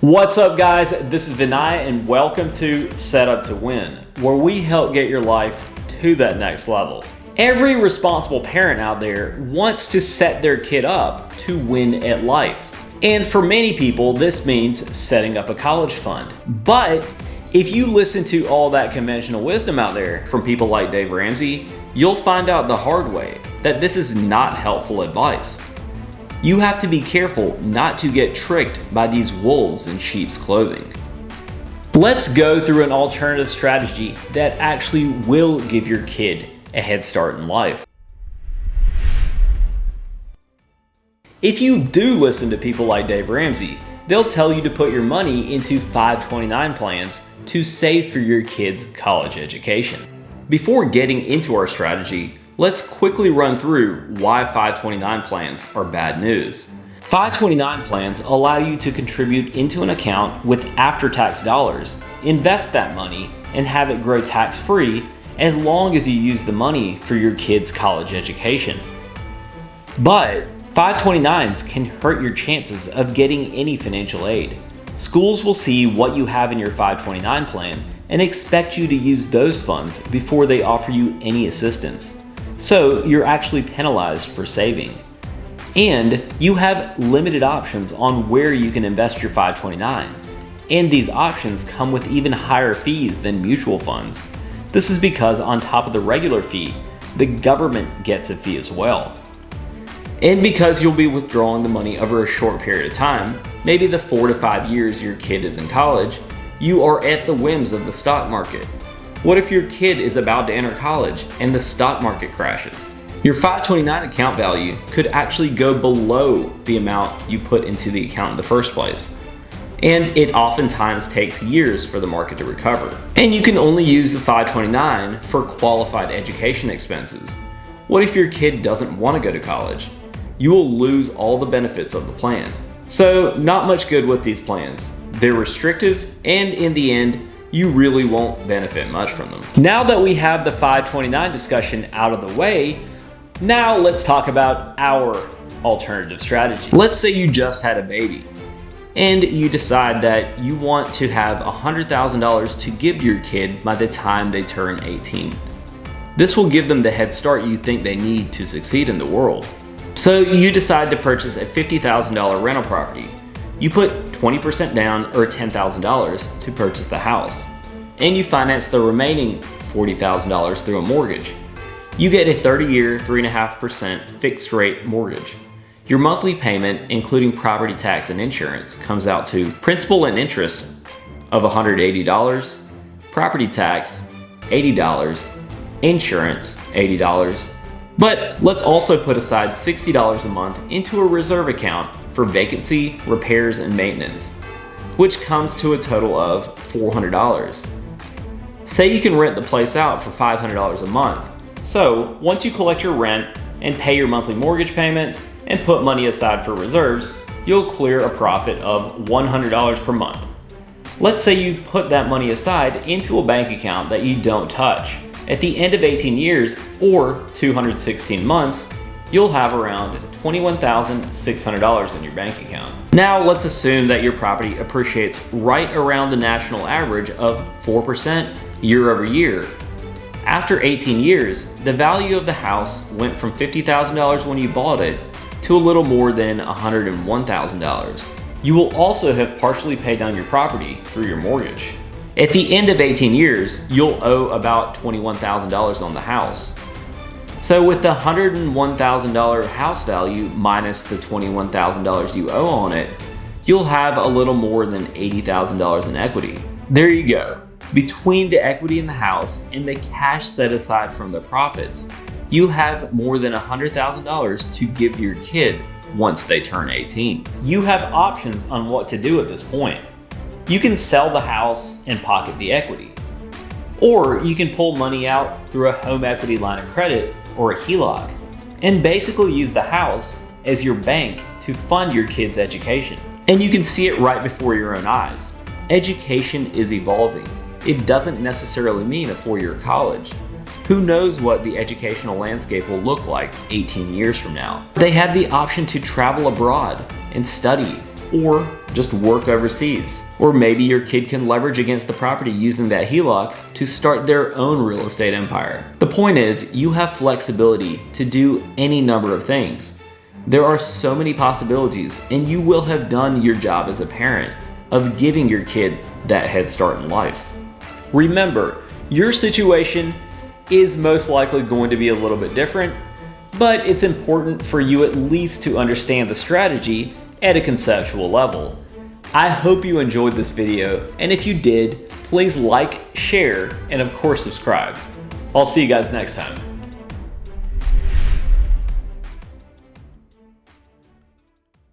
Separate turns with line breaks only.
What's up, guys? This is Vinay and welcome to Set Up to Win, where we help get your life to that next level. Every responsible parent out there wants to set their kid up to win at life. And for many people, this means setting up a college fund. But if you listen to all that conventional wisdom out there from people like Dave Ramsey, you'll find out the hard way that this is not helpful advice. You have to be careful not to get tricked by these wolves in sheep's clothing. Let's go through an alternative strategy that actually will give your kid a head start in life. If you do listen to people like Dave Ramsey, they'll tell you to put your money into 529 plans to save for your kid's college education. Before getting into our strategy, let's quickly run through why 529 plans are bad news. 529 plans allow you to contribute into an account with after-tax dollars, invest that money, and have it grow tax-free as long as you use the money for your kid's college education. But 529s can hurt your chances of getting any financial aid. Schools will see what you have in your 529 plan and expect you to use those funds before they offer you any assistance. So you're actually penalized for saving. And you have limited options on where you can invest your 529. And these options come with even higher fees than mutual funds. This is because on top of the regular fee, the government gets a fee as well. And because you'll be withdrawing the money over a short period of time, maybe the 4 to 5 years your kid is in college, you are at the whims of the stock market. What if your kid is about to enter college and the stock market crashes? Your 529 account value could actually go below the amount you put into the account in the first place. And it oftentimes takes years for the market to recover. And you can only use the 529 for qualified education expenses. What if your kid doesn't want to go to college? You will lose all the benefits of the plan. So not much good with these plans. They're restrictive, and in the end, you really won't benefit much from them. Now that we have the 529 discussion out of the way, now let's talk about our alternative strategy. Let's say you just had a baby and you decide that you want to have $100,000 to give your kid by the time they turn 18. This will give them the head start you think they need to succeed in the world. So you decide to purchase a $50,000 rental property. You put 20% down or $10,000 to purchase the house, and you finance the remaining $40,000 through a mortgage. You get a 30-year, 3.5% fixed rate mortgage. Your monthly payment, including property tax and insurance, comes out to principal and interest of $180, property tax $80, insurance $80. But let's also put aside $60 a month into a reserve account for vacancy, repairs, and maintenance, which comes to a total of $400. Say you can rent the place out for $500 a month. So once you collect your rent and pay your monthly mortgage payment and put money aside for reserves, you'll clear a profit of $100 per month. Let's say you put that money aside into a bank account that you don't touch. At the end of 18 years or 216 months, you'll have around $21,600 in your bank account. Now let's assume that your property appreciates right around the national average of 4% year over year. After 18 years, the value of the house went from $50,000 when you bought it to a little more than $101,000. You will also have partially paid down your property through your mortgage. At the end of 18 years, you'll owe about $21,000 on the house. So with the $101,000 house value minus the $21,000 you owe on it, you'll have a little more than $80,000 in equity. There you go. Between the equity in the house and the cash set aside from the profits, you have more than $100,000 to give your kid once they turn 18. You have options on what to do at this point. You can sell the house and pocket the equity. Or you can pull money out through a home equity line of credit or a HELOC and basically use the house as your bank to fund your kid's education. And you can see it right before your own eyes. Education is evolving. It doesn't necessarily mean a 4-year college. Who knows what the educational landscape will look like 18 years from now? They have the option to travel abroad and study or just work overseas. Or maybe your kid can leverage against the property using that HELOC to start their own real estate empire. The point is, you have flexibility to do any number of things. There are so many possibilities, and you will have done your job as a parent of giving your kid that head start in life. Remember, your situation is most likely going to be a little bit different, but it's important for you at least to understand the strategy at a conceptual level. I hope you enjoyed this video, and if you did, please like, share, and of course subscribe. I'll see you guys next time.